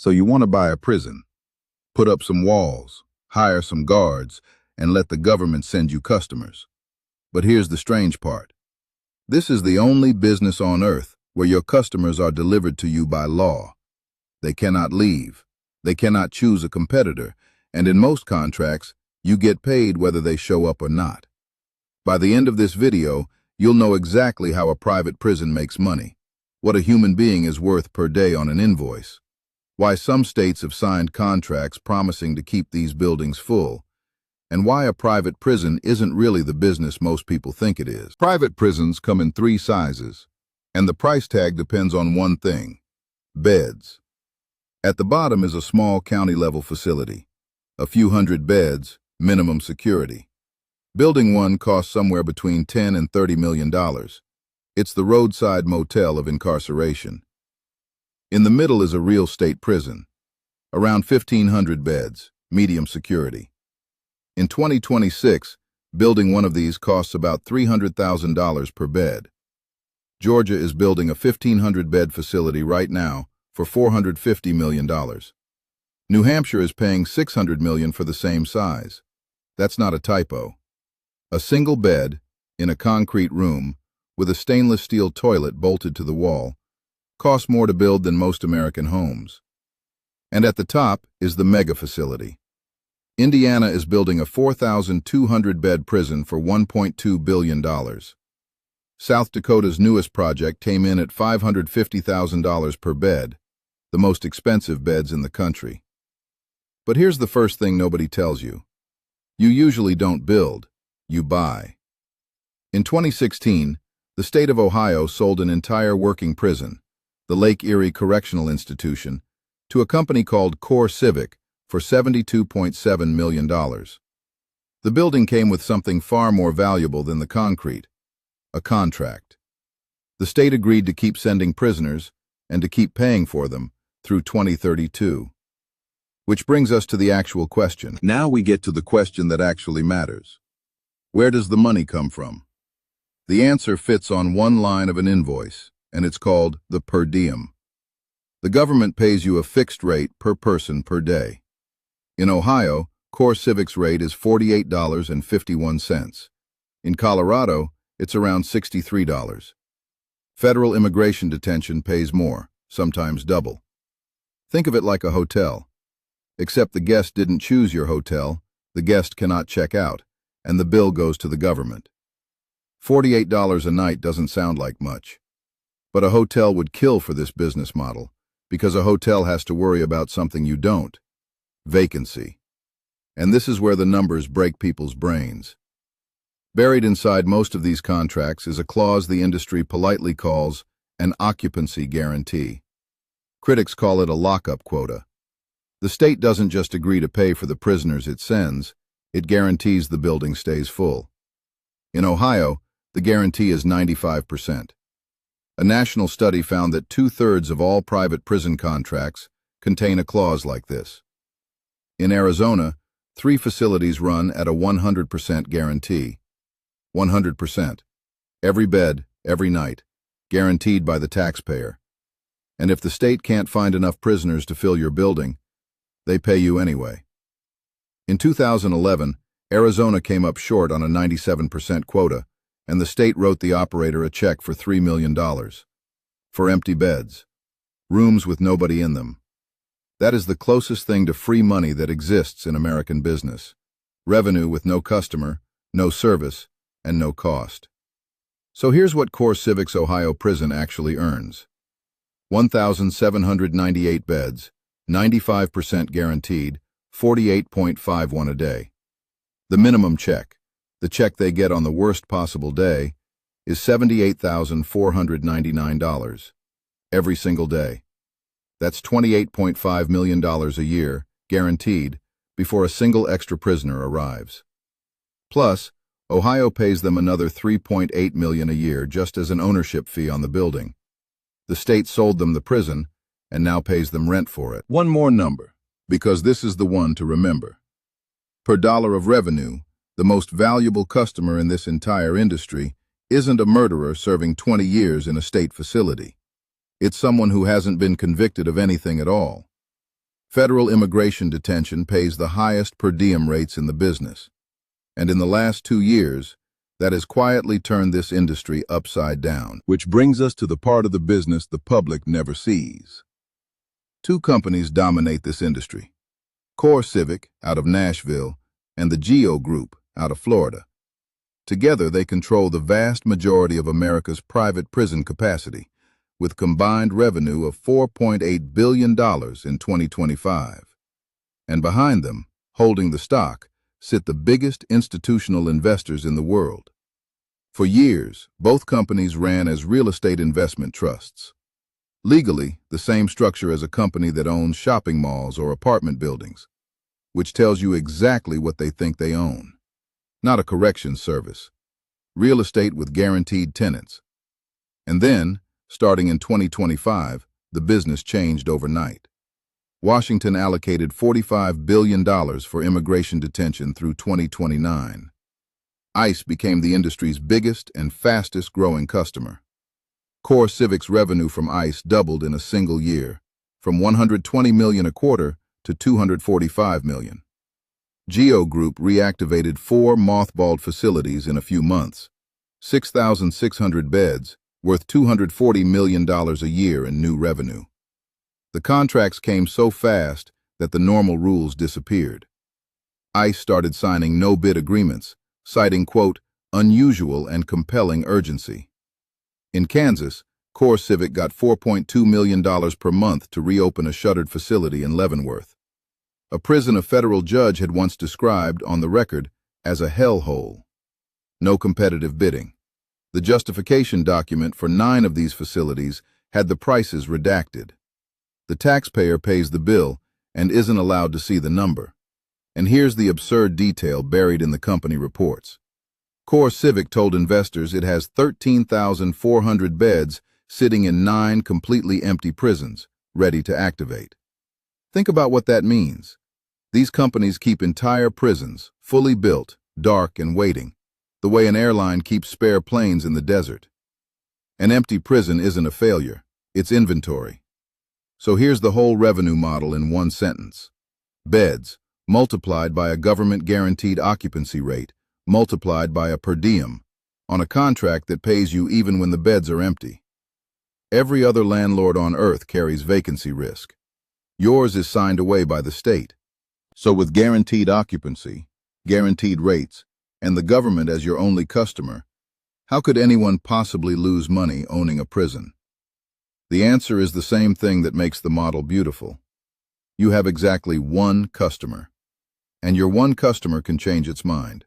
So you want to buy a prison, put up some walls, hire some guards, and let the government send you customers. But here's the strange part. This is the only business on earth where your customers are delivered to you by law. They cannot leave. They cannot choose a competitor, and in most contracts, you get paid whether they show up or not. By the end of this video, you'll know exactly how a private prison makes money, what a human being is worth per day on an invoice, why some states have signed contracts promising to keep these buildings full, and why a private prison isn't really the business most people think it is. Private prisons come in 3 sizes, and the price tag depends on one thing: beds. At the bottom is a small county-level facility, a few hundred beds, minimum security. Building one costs somewhere between $10 and $30 million. It's the roadside motel of incarceration. In the middle is a real state prison, around 1,500 beds, medium security. In 2026, building one of these costs about $300,000 per bed. Georgia is building a 1,500-bed facility right now for $450 million. New Hampshire is paying $600 million for the same size. That's not a typo. A single bed, in a concrete room, with a stainless steel toilet bolted to the wall, costs more to build than most American homes. And at the top is the mega facility. Indiana is building a 4,200-bed prison for $1.2 billion. South Dakota's newest project came in at $550,000 per bed, the most expensive beds in the country. But here's the first thing nobody tells you. You usually don't build, you buy. In 2016, the state of Ohio sold an entire working prison, the Lake Erie Correctional Institution, to a company called Core Civic for $72.7 million. The building came with something far more valuable than the concrete: a contract. The state agreed to keep sending prisoners and to keep paying for them through 2032. Which brings us to the actual question. Now we get to the question that actually matters. Where does the money come from? The answer fits on one line of an invoice, and it's called the per diem. The government pays you a fixed rate per person per day. In Ohio, Core Civic's rate is $48.51. In Colorado, it's around $63. Federal immigration detention pays more, sometimes double. Think of it like a hotel. Except the guest didn't choose your hotel, the guest cannot check out, and the bill goes to the government. $48 a night doesn't sound like much. But a hotel would kill for this business model, because a hotel has to worry about something you don't: vacancy. And this is where the numbers break people's brains. Buried inside most of these contracts is a clause the industry politely calls an occupancy guarantee. Critics call it a lockup quota. The state doesn't just agree to pay for the prisoners it sends, it guarantees the building stays full. In Ohio, the guarantee is 95%. A national study found that 2/3 of all private prison contracts contain a clause like this. In Arizona, 3 facilities run at a 100% guarantee. 100%. Every bed, every night, guaranteed by the taxpayer. And if the state can't find enough prisoners to fill your building, they pay you anyway. In 2011, Arizona came up short on a 97% quota, and the state wrote the operator a check for $3 million. For empty beds. Rooms with nobody in them. That is the closest thing to free money that exists in American business. Revenue with no customer, no service, and no cost. So here's what Core Civic's Ohio prison actually earns. 1,798 beds, 95% guaranteed, $48.51 a day. The minimum check, the check they get on the worst possible day, is $78,499 every single day. That's $28.5 million a year, guaranteed, before a single extra prisoner arrives. Plus, Ohio pays them another $3.8 million a year just as an ownership fee on the building. The state sold them the prison and now pays them rent for it. One more number, because this is the one to remember. Per dollar of revenue, the most valuable customer in this entire industry isn't a murderer serving 20 years in a state facility. It's someone who hasn't been convicted of anything at all. Federal immigration detention pays the highest per diem rates in the business. And in the last 2 years, that has quietly turned this industry upside down. Which brings us to the part of the business the public never sees. 2 companies dominate this industry: CoreCivic, out of Nashville, and the Geo Group, out of Florida. Together, they control the vast majority of America's private prison capacity, with combined revenue of $4.8 billion in 2025. And behind them, holding the stock, sit the biggest institutional investors in the world. For years, both companies ran as real estate investment trusts. Legally, the same structure as a company that owns shopping malls or apartment buildings, which tells you exactly what they think they own. Not a corrections service. Real estate with guaranteed tenants. And then, starting in 2025, the business changed overnight. Washington allocated $45 billion for immigration detention through 2029. ICE became the industry's biggest and fastest growing customer. CoreCivic's revenue from ICE doubled in a single year, from $120 million a quarter to $245 million. Geo Group reactivated 4 mothballed facilities in a few months, 6,600 beds, worth $240 million a year in new revenue. The contracts came so fast that the normal rules disappeared. ICE started signing no-bid agreements, citing, quote, unusual and compelling urgency. In Kansas, CoreCivic got $4.2 million per month to reopen a shuttered facility in Leavenworth, a prison a federal judge had once described on the record as a hellhole. No competitive bidding. The justification document for 9 of these facilities had the prices redacted. The taxpayer pays the bill and isn't allowed to see the number. And here's the absurd detail buried in the company reports. CoreCivic told investors it has 13,400 beds sitting in 9 completely empty prisons, ready to activate. Think about what that means. These companies keep entire prisons, fully built, dark and waiting, the way an airline keeps spare planes in the desert. An empty prison isn't a failure, it's inventory. So here's the whole revenue model in one sentence. Beds, multiplied by a government-guaranteed occupancy rate, multiplied by a per diem, on a contract that pays you even when the beds are empty. Every other landlord on earth carries vacancy risk. Yours is signed away by the state. So with guaranteed occupancy, guaranteed rates, and the government as your only customer, how could anyone possibly lose money owning a prison? The answer is the same thing that makes the model beautiful. You have exactly one customer, and your one customer can change its mind.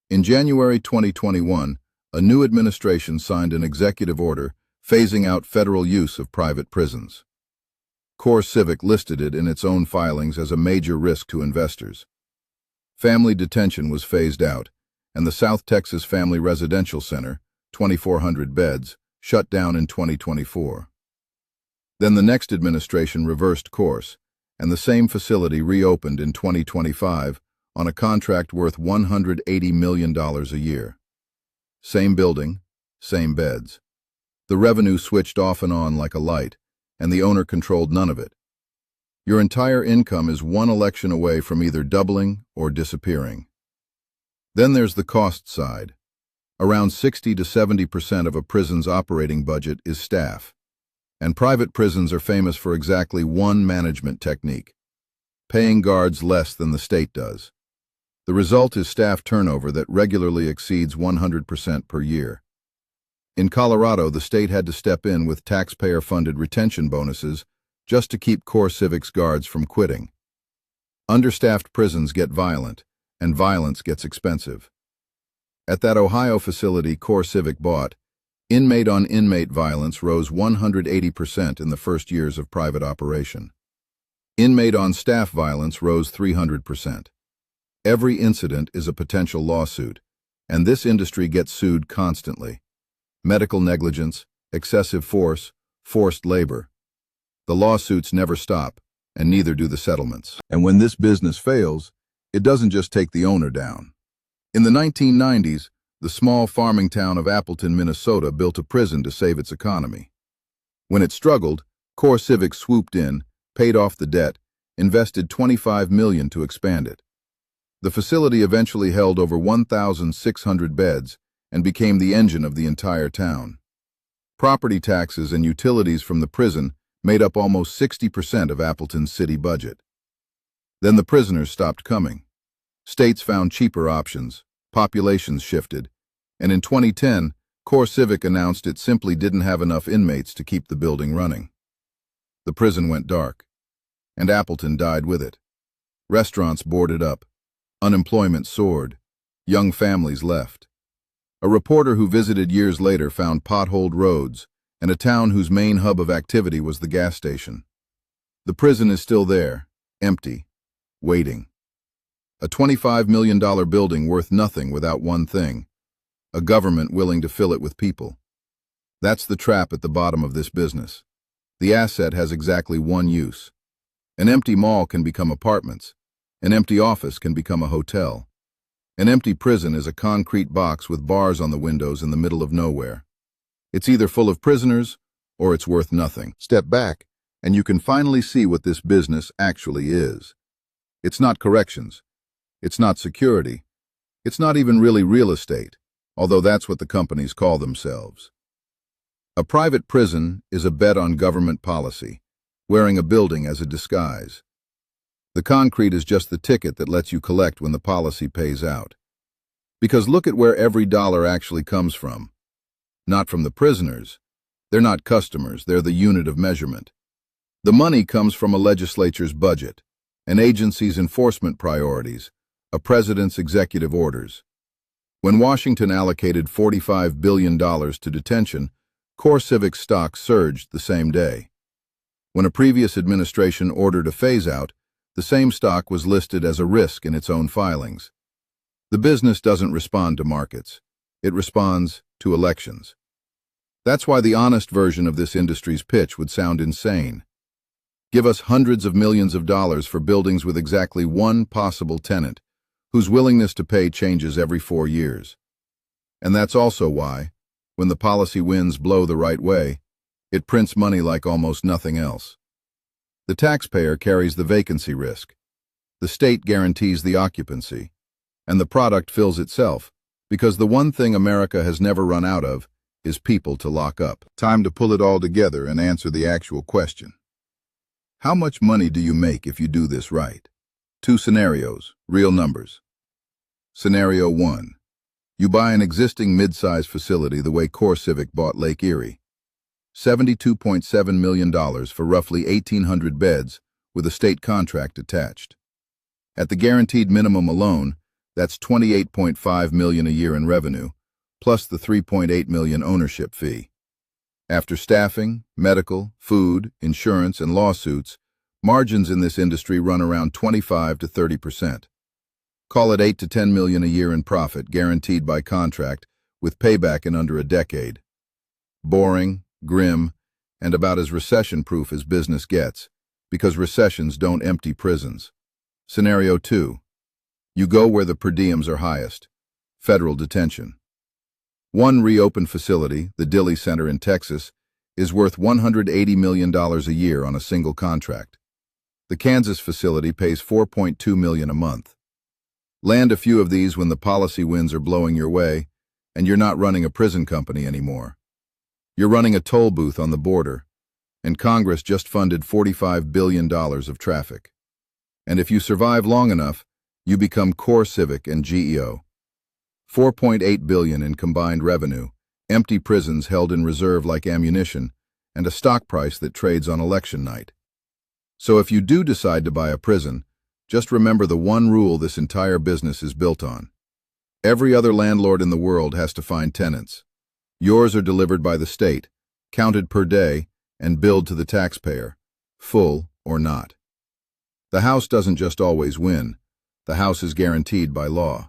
In January 2021, a new administration signed an executive order phasing out federal use of private prisons. CoreCivic listed it in its own filings as a major risk to investors. Family detention was phased out, and the South Texas Family Residential Center, 2,400 beds, shut down in 2024. Then the next administration reversed course, and the same facility reopened in 2025 on a contract worth $180 million a year. Same building, same beds. The revenue switched off and on like a light, and the owner controlled none of it. Your entire income is one election away from either doubling or disappearing. Then there's the cost side. Around 60 to 70% of a prison's operating budget is staff. And private prisons are famous for exactly one management technique: paying guards less than the state does. The result is staff turnover that regularly exceeds 100% per year. In Colorado, the state had to step in with taxpayer-funded retention bonuses just to keep CoreCivic's guards from quitting. Understaffed prisons get violent, and violence gets expensive. At that Ohio facility CoreCivic bought, inmate-on-inmate violence rose 180% in the first years of private operation. Inmate-on-staff violence rose 300%. Every incident is a potential lawsuit, and this industry gets sued constantly. Medical negligence, excessive force, forced labor. The lawsuits never stop, and neither do the settlements. And when this business fails, it doesn't just take the owner down. In the 1990s, the small farming town of Appleton, Minnesota built a prison to save its economy. When it struggled, CoreCivic swooped in, paid off the debt, invested $25 million to expand it. The facility eventually held over 1,600 beds and became the engine of the entire town. Property taxes and utilities from the prison made up almost 60% of Appleton's city budget. Then the prisoners stopped coming. States found cheaper options, populations shifted, and in 2010, CoreCivic announced it simply didn't have enough inmates to keep the building running. The prison went dark, and Appleton died with it. Restaurants boarded up, unemployment soared, young families left. A reporter who visited years later found potholed roads and a town whose main hub of activity was the gas station. The prison is still there, empty, waiting. A $25 million building worth nothing without one thing: a government willing to fill it with people. That's the trap at the bottom of this business. The asset has exactly one use. An empty mall can become apartments. An empty office can become a hotel. An empty prison is a concrete box with bars on the windows in the middle of nowhere. It's either full of prisoners or it's worth nothing. Step back, and you can finally see what this business actually is. It's not corrections. It's not security. It's not even really real estate, although that's what the companies call themselves. A private prison is a bet on government policy, wearing a building as a disguise. The concrete is just the ticket that lets you collect when the policy pays out. Because look at where every dollar actually comes from. Not from the prisoners. They're not customers, they're the unit of measurement. The money comes from a legislature's budget, an agency's enforcement priorities, a president's executive orders. When Washington allocated $45 billion to detention, CoreCivic's stock surged the same day. When a previous administration ordered a phase-out, the same stock was listed as a risk in its own filings. The business doesn't respond to markets. It responds to elections. That's why the honest version of this industry's pitch would sound insane. Give us hundreds of millions of dollars for buildings with exactly one possible tenant, whose willingness to pay changes every 4 years. And that's also why, when the policy winds blow the right way, it prints money like almost nothing else. The taxpayer carries the vacancy risk. The state guarantees the occupancy. And the product fills itself, because the one thing America has never run out of is people to lock up. Time to pull it all together and answer the actual question. How much money do you make if you do this right? 2 scenarios, real numbers. Scenario 1. You buy an existing mid-size facility the way CoreCivic bought Lake Erie. $72.7 million for roughly 1,800 beds with a state contract attached. At the guaranteed minimum alone, that's $28.5 million a year in revenue, plus the $3.8 million ownership fee. After staffing, medical, food, insurance, and lawsuits, margins in this industry run around 25 to 30%. Call it $8 to $10 million a year in profit, guaranteed by contract, with payback in under a decade. Boring, grim, and about as recession-proof as business gets, because recessions don't empty prisons. Scenario 2. You go where the per diems are highest, federal detention. One reopened facility, the Dilley Center in Texas, is worth $180 million a year on a single contract. The Kansas facility pays $4.2 million a month. Land a few of these when the policy winds are blowing your way, and you're not running a prison company anymore. You're running a toll booth on the border, and Congress just funded $45 billion of traffic. And if you survive long enough, you become CoreCivic and GEO. $4.8 billion in combined revenue, empty prisons held in reserve like ammunition, and a stock price that trades on election night. So if you do decide to buy a prison, just remember the one rule this entire business is built on. Every other landlord in the world has to find tenants. Yours are delivered by the state, counted per day, and billed to the taxpayer, full or not. The house doesn't just always win. The house is guaranteed by law.